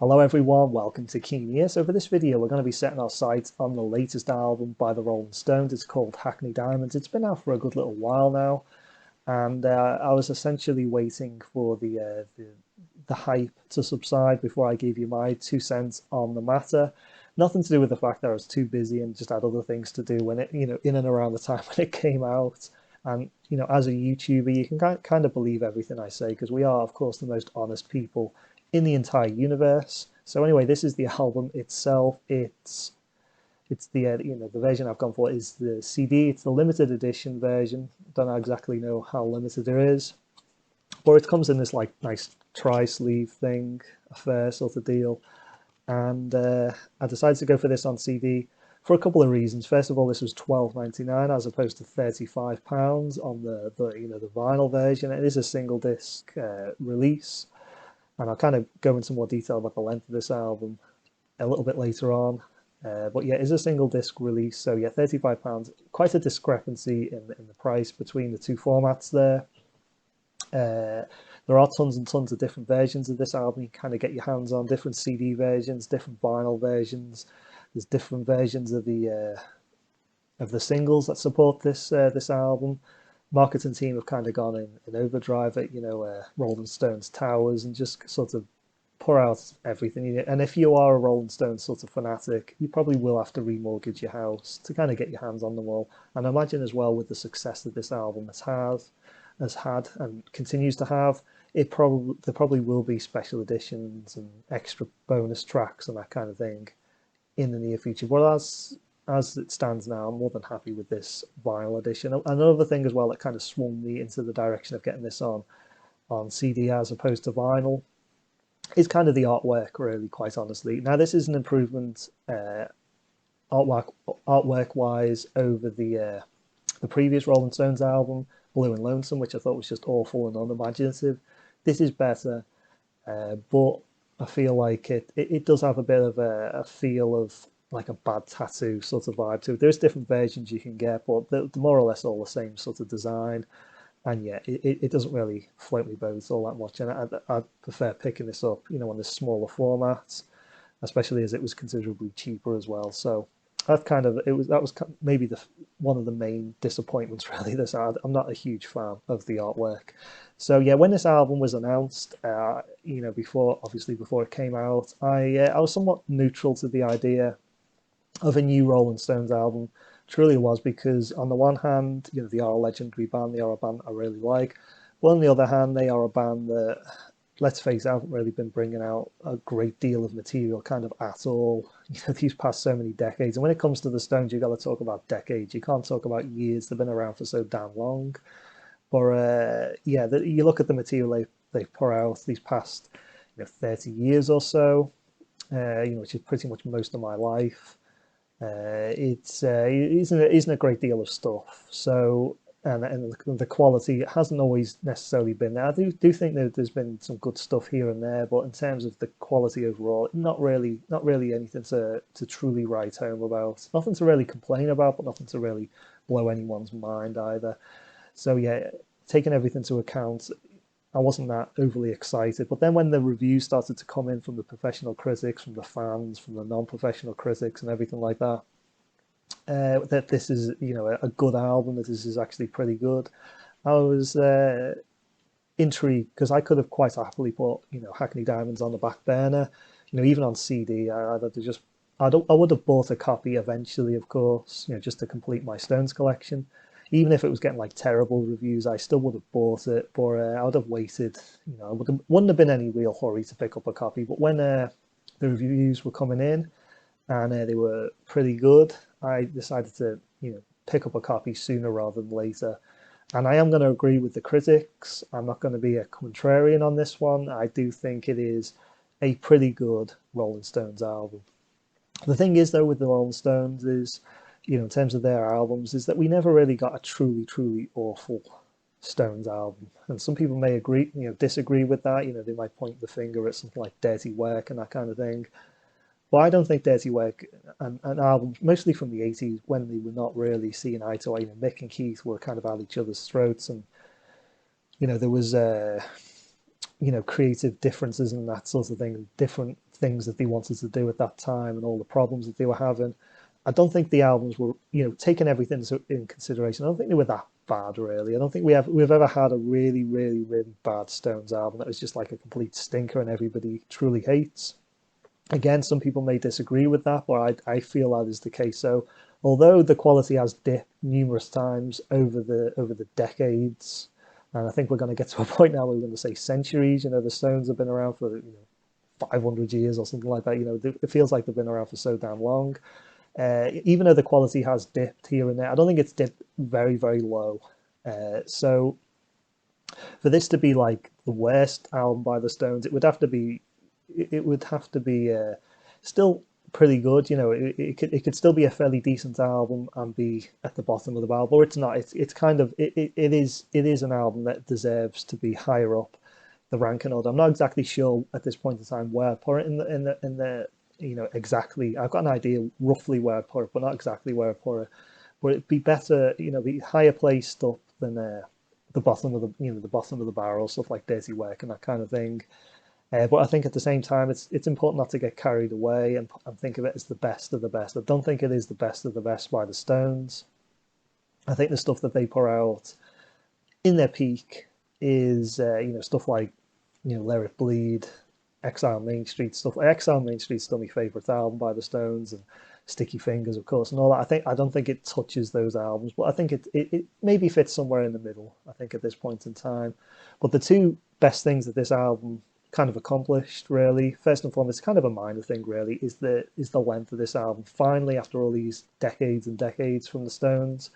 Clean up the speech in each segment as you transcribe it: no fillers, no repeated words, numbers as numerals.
Hello everyone, welcome to Keen here. So for this video we're going to be setting our sights on the latest album by the Rolling Stones. It's called Hackney Diamonds. It's been out for a good little while now, and I was essentially waiting for the hype to subside before I gave you my 2 cents on the matter. Nothing to do with the fact that I was too busy and just had other things to do when it, in and around the time when it came out. And as a YouTuber, you can kind of believe everything I say because we are, of course, the most honest people in the entire universe. So anyway, this is the album itself. It's the version I've gone for is the CD. It's the limited edition version. Don't exactly know how limited it is, but it comes in this like nice tri-sleeve thing, affair sort of deal. And I decided to go for this on CD for a couple of reasons. First of all, this was £12.99 as opposed to £35 on the vinyl version. It is a single disc release, and I'll kind of go into more detail about the length of this album a little bit later on. But yeah, it's a single disc release, so yeah, £35. Quite a discrepancy in the price between the two formats there. There are tons and tons of different versions of this album. You kind of get your hands on different CD versions, different vinyl versions. There's different versions of the singles that support this album. Marketing team have kind of gone in overdrive at Rolling Stones towers and just sort of pour out everything. And if you are a Rolling Stones sort of fanatic, you probably will have to remortgage your house to kind of get your hands on them all. And I imagine as well with the success that this album has had and continues to have, there probably will be special editions and extra bonus tracks and that kind of thing in the near future. But as it stands now, I'm more than happy with this vinyl edition. Another thing as well that kind of swung me into the direction of getting this on CD as opposed to vinyl is kind of the artwork, really, quite honestly. Now, this is an improvement artwork wise over the previous Rolling Stones album, Blue and Lonesome, which I thought was just awful and unimaginative. This is better, but I feel like it does have a bit of a feel of like a bad tattoo sort of vibe to it. There's different versions you can get, but they're more or less all the same sort of design. And yeah, it doesn't really float me boat all that much. And I prefer picking this up, on this smaller format, especially as it was considerably cheaper as well. So that was maybe one of the main disappointments really. I'm not a huge fan of the artwork. So yeah, when this album was announced, before it came out, I was somewhat neutral to the idea of a new Rolling Stones album. Truly was, because on the one hand, they are a legendary band, they are a band I really like. But on the other hand, they are a band that, let's face it, haven't really been bringing out a great deal of material kind of at all, these past so many decades. And when it comes to the Stones, you've got to talk about decades. You can't talk about years. They've been around for so damn long. But yeah, you look at the material they've put out these past 30 years or so, which is pretty much most of my life. It isn't a great deal of stuff. So and the quality hasn't always necessarily been there. I do think that there's been some good stuff here and there, but in terms of the quality overall, not really anything to truly write home about. Nothing to really complain about, but nothing to really blow anyone's mind either. So yeah, taking everything into account, I wasn't that overly excited. But then when the reviews started to come in from the professional critics, from the fans, from the non-professional critics, and everything like that, that this is a good album, that this is actually pretty good, I was intrigued, because I could have quite happily put Hackney Diamonds on the back burner. Even on CD, I would have bought a copy eventually, of course, just to complete my Stones collection. Even if it was getting like terrible reviews, I still would have bought it. But I would have waited. Wouldn't have been any real hurry to pick up a copy. But when the reviews were coming in and they were pretty good, I decided to pick up a copy sooner rather than later. And I am going to agree with the critics. I'm not going to be a contrarian on this one. I do think it is a pretty good Rolling Stones album. The thing is, though, with the Rolling Stones is, in terms of their albums, is that we never really got a truly, truly awful Stones album. And some people may disagree with that. They might point the finger at something like Dirty Work and that kind of thing. But I don't think Dirty Work and albums, mostly from the 80s, when they were not really seeing eye to eye, Mick and Keith were kind of at each other's throats. And, there was creative differences and that sort of thing, different things that they wanted to do at that time and all the problems that they were having. I don't think the albums were, taking everything in consideration. I don't think they were that bad, really. I don't think we've ever had a really, really, really bad Stones album that was just like a complete stinker and everybody truly hates. Again, some people may disagree with that, but I feel that is the case. So, although the quality has dipped numerous times over the decades, and I think we're going to get to a point now where we're going to say centuries. The Stones have been around for 500 years or something like that. It feels like they've been around for so damn long. Even though the quality has dipped here and there, I don't think it's dipped very, very low. So for this to be like the worst album by the Stones, it would have to be still pretty good. It could still be a fairly decent album and be at the bottom of the barrel, but it's not. It's kind of it is an album that deserves to be higher up the ranking order. I'm not exactly sure at this point in time where I'd put it in the exactly. I've got an idea roughly where I'd put it, but not exactly where I'd put it. But it'd be better, be higher placed up than the bottom of the bottom of the barrel, stuff like Dirty Work and that kind of thing. But I think at the same time, it's important not to get carried away and think of it as the best of the best. I don't think it is the best of the best by the Stones. I think the stuff that they put out in their peak is stuff like Let It Bleed, Exile Main Street stuff. Exile Main Street's still my favourite album by the Stones, and Sticky Fingers, of course, and all that. I don't think it touches those albums, but I think it maybe fits somewhere in the middle. I think at this point in time, but the two best things that this album kind of accomplished, really, first and foremost, kind of a minor thing, really, is the length of this album. Finally, after all these decades and decades from the Stones,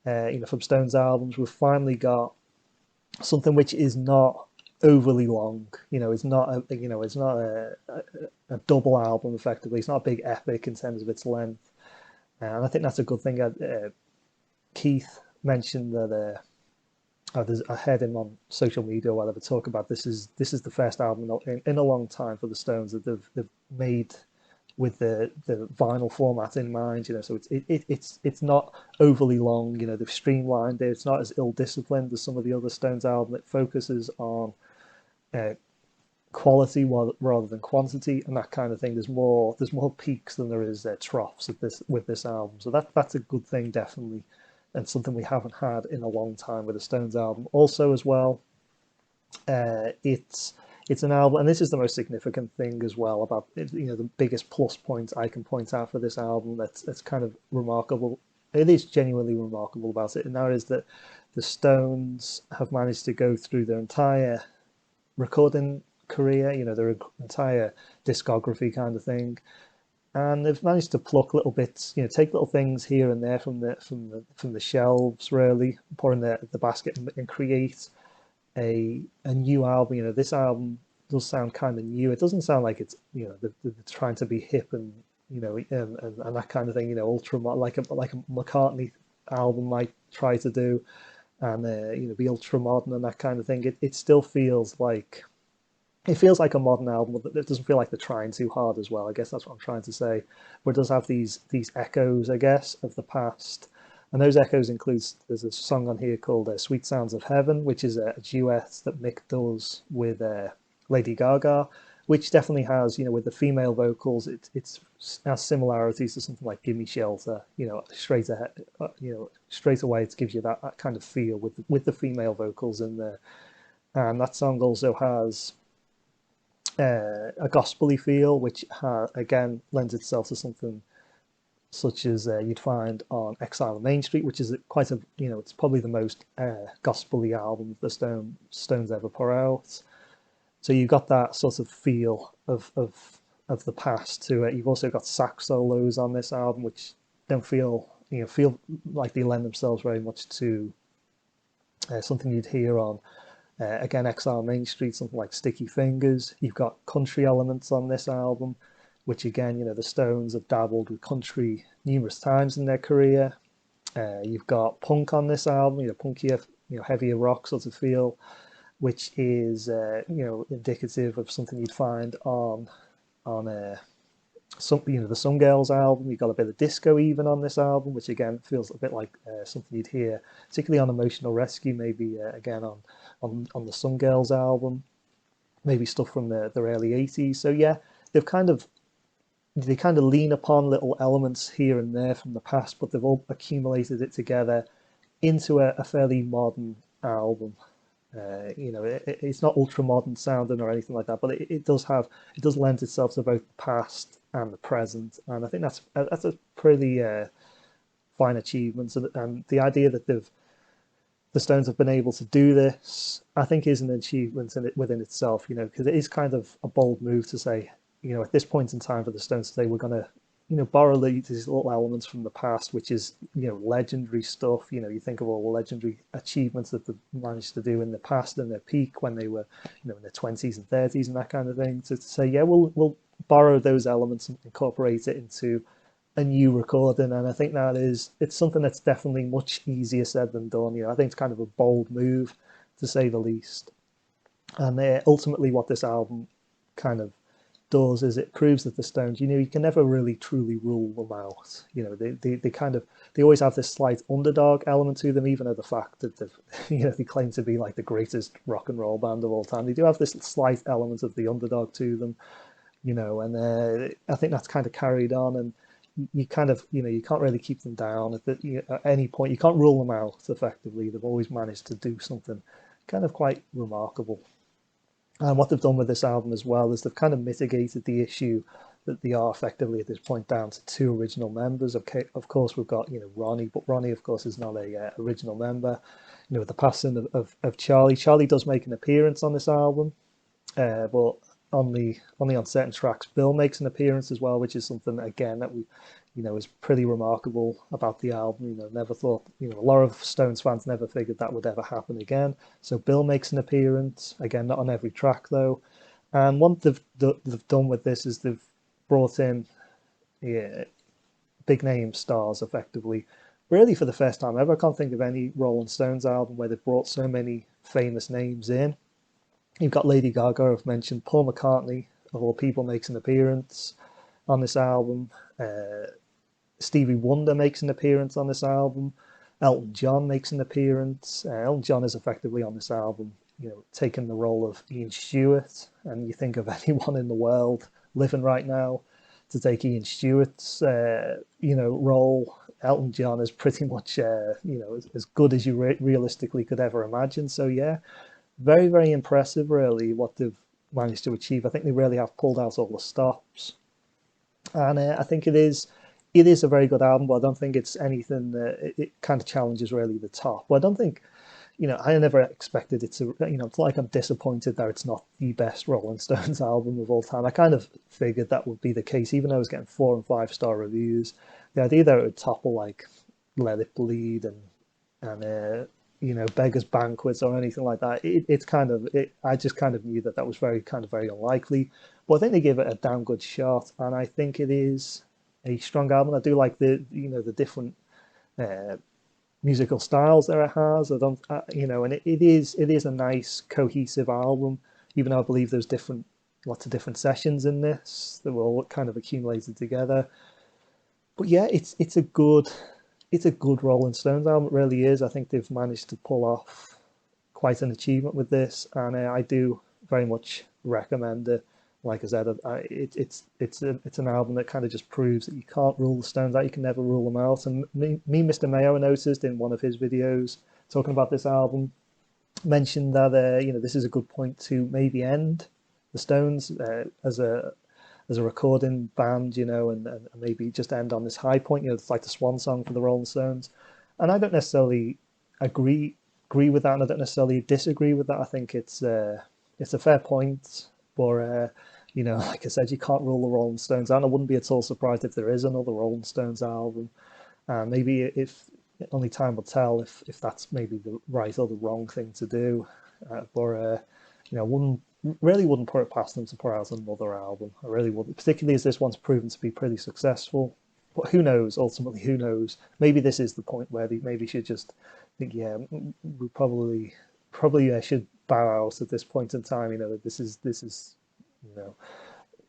from Stones albums, we've finally got something which is not overly long. It's not a double album effectively. It's not a big epic in terms of its length, and I think that's a good thing. Keith mentioned that. I heard him on social media or whatever talk about this is the first album in a long time for the Stones that they've made with the vinyl format in mind. So it's not overly long. They've streamlined it. It's not as ill disciplined as some of the other Stones album. It focuses on quality rather than quantity and that kind of thing. There's more peaks than there is troughs with this album. So that's a good thing, definitely, and something we haven't had in a long time with a Stones album. Also, as well, it's an album, and this is the most significant thing as well about the biggest plus point I can point out for this album. That's kind of remarkable. It is genuinely remarkable about it, and that is that the Stones have managed to go through their entire recording career, their entire discography kind of thing, and they've managed to pluck little bits, take little things here and there from the shelves, really, pour in the basket and create a new album. This album does sound kind of new. It doesn't sound like it's they're trying to be hip and and that kind of thing. Ultra like a McCartney album might try to do, and be ultra modern and that kind of thing. It still feels like. It feels like a modern album, but it doesn't feel like they're trying too hard as well. I guess that's what I'm trying to say. But it does have these echoes, I guess, of the past. And those echoes include, there's a song on here called Sweet Sounds of Heaven, which is a duet that Mick does with Lady Gaga, which definitely has, with the female vocals, it has similarities to something like Gimme Shelter, straight ahead, straight away it gives you that kind of feel with the female vocals in there. And that song also has a gospel-y feel, which again lends itself to something such as you'd find on Exile on Main Street, which is quite it's probably the most gospel-y album the Stones ever put out. So you've got that sort of feel of the past to it. You've also got sax solos on this album, which don't feel like they lend themselves very much to something you'd hear on again, Exile Main Street, something like Sticky Fingers. You've got country elements on this album, which again, the Stones have dabbled with country numerous times in their career. You've got punk on this album, punkier, heavier rock sort of feel, which is indicative of something you'd find on the Some Girls album. You've got a bit of disco even on this album, which again feels a bit like something you'd hear, particularly on Emotional Rescue, maybe again on the Some Girls album. maybe stuff from their early 80s. So yeah, they've kind of they kind of lean upon little elements here and there from the past, but they've all accumulated it together into a fairly modern album. It's not ultra modern sounding or anything like that, but it does lend itself to both the past and the present, and I think that's a pretty fine achievement. And the idea that the Stones have been able to do this, I think, is an achievement within itself. Because it is kind of a bold move to say, at this point in time for the Stones to say we're going to, borrow these little elements from the past, which is, legendary stuff. You think of all the legendary achievements that they've managed to do in the past and their peak when they were, in their 20s and 30s and that kind of thing. To say, yeah, we'll borrow those elements and incorporate it into a new recording, and I think it's something that's definitely much easier said than done. I think it's kind of a bold move, to say the least. And ultimately, what this album kind of does is it proves that the Stones, you can never really truly rule them out. They always have this slight underdog element to them, even though the fact that they claim to be like the greatest rock and roll band of all time. They do have this slight element of the underdog to them, and I think that's kind of carried on. And you kind of, you can't really keep them down at any point. You can't rule them out effectively. They've always managed to do something kind of quite remarkable. And what they've done with this album as well is they've kind of mitigated the issue that they are effectively at this point down to two original members. Okay, of course, we've got, Ronnie, but Ronnie, of course, is not a original member. With the passing of Charlie, Charlie does make an appearance on this album, but only on certain tracks. Bill makes an appearance as well, which is something again that we, is pretty remarkable about the album. Never thought, a lot of Stones fans never figured that would ever happen again. So Bill makes an appearance again, not on every track though. And what they've done with this is they've brought in, yeah, big name stars effectively, really for the first time ever. I can't think of any Rolling Stones album where they've brought so many famous names in. You've got Lady Gaga, I've mentioned. Paul McCartney, of all people, makes an appearance on this album. Stevie Wonder makes an appearance on this album. Elton John makes an appearance. Elton John is effectively on this album, taking the role of Ian Stewart. And you think of anyone in the world living right now to take Ian Stewart's, role. Elton John is pretty much, as good as you realistically could ever imagine. So yeah, very, very impressive, really, what they've managed to achieve. I think they really have pulled out all the stops, and I think it is a very good album. But I don't think it's anything that it kind of challenges really the top. But I don't think, I never expected it to. It's like I'm disappointed that it's not the best Rolling Stones album of all time. I kind of figured that would be the case, even though I was getting 4 and 5 star reviews. The idea that it would topple like Let It Bleed and Beggars Banquets or anything like that. It's kind of I just kind of knew that was very unlikely. But I think they gave it a damn good shot, and I think it is a strong album. I do like the different uh, musical styles that it has. I don't and it is a nice cohesive album, even though I believe there's lots of different sessions in this that were all kind of accumulated together. But yeah, it's a good Rolling Stones album. It really is. I think they've managed to pull off quite an achievement with this, and I do very much recommend it. Like I said, it's an album that kind of just proves that you can't rule the Stones out. You can never rule them out. And Mr. Mayo, noticed in one of his videos talking about this album, mentioned that this is a good point to maybe end the Stones as a recording band, and maybe just end on this high point. It's like the swan song for the Rolling Stones. And I don't necessarily agree with that, and I don't necessarily disagree with that. I think it's a fair point, but like I said, you can't rule the Rolling Stones, and I wouldn't be at all surprised if there is another Rolling Stones album. Maybe if only time will tell if that's maybe the right or the wrong thing to do. But wouldn't put it past them to put out another album. I really wouldn't, particularly as this one's proven to be pretty successful. But who knows? Ultimately, who knows? Maybe this is the point where they maybe should just think, yeah, we probably should bow out at this point in time. This is you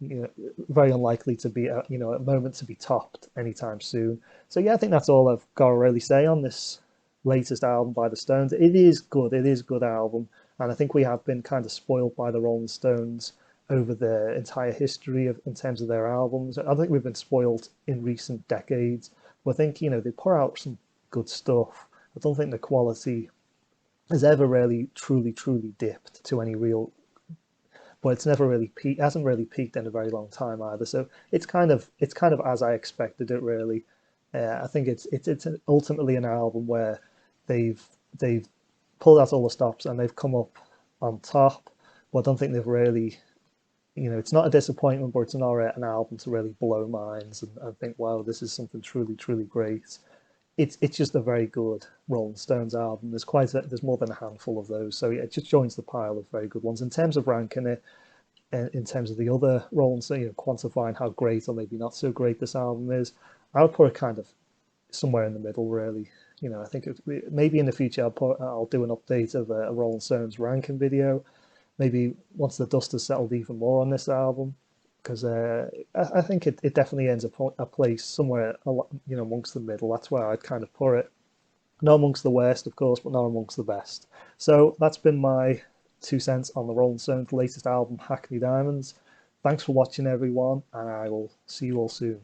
know very unlikely to be a moment to be topped anytime soon. So yeah, I think that's all I've got to really say on this latest album by the Stones. It is good. It is a good album. And I think we have been kind of spoiled by the Rolling Stones over the entire history of in terms of their albums. I think we've been spoiled in recent decades. But I think, they put out some good stuff. I don't think the quality has ever really truly dipped to any real, but it's never really peaked, hasn't really peaked in a very long time either. So it's kind of as I expected it really. I think it's ultimately an album where they've they've pulled out all the stops and they've come up on top. But I don't think they've really, it's not a disappointment, but it's not an album to really blow minds and think, wow, this is something truly great. It's just a very good Rolling Stones album. There's more than a handful of those, so yeah, it just joins the pile of very good ones. In terms of ranking it, in terms of the other Rolling Stones, quantifying how great or maybe not so great this album is, I would put it kind of somewhere in the middle, really. I think maybe in the future I'll do an update of a Rolling Stones ranking video. Maybe once the dust has settled even more on this album, because I think it definitely ends up a place somewhere, amongst the middle. That's where I'd kind of put it. Not amongst the worst, of course, but not amongst the best. So that's been my 2 cents on the Rolling Stones' latest album, Hackney Diamonds. Thanks for watching, everyone, and I will see you all soon.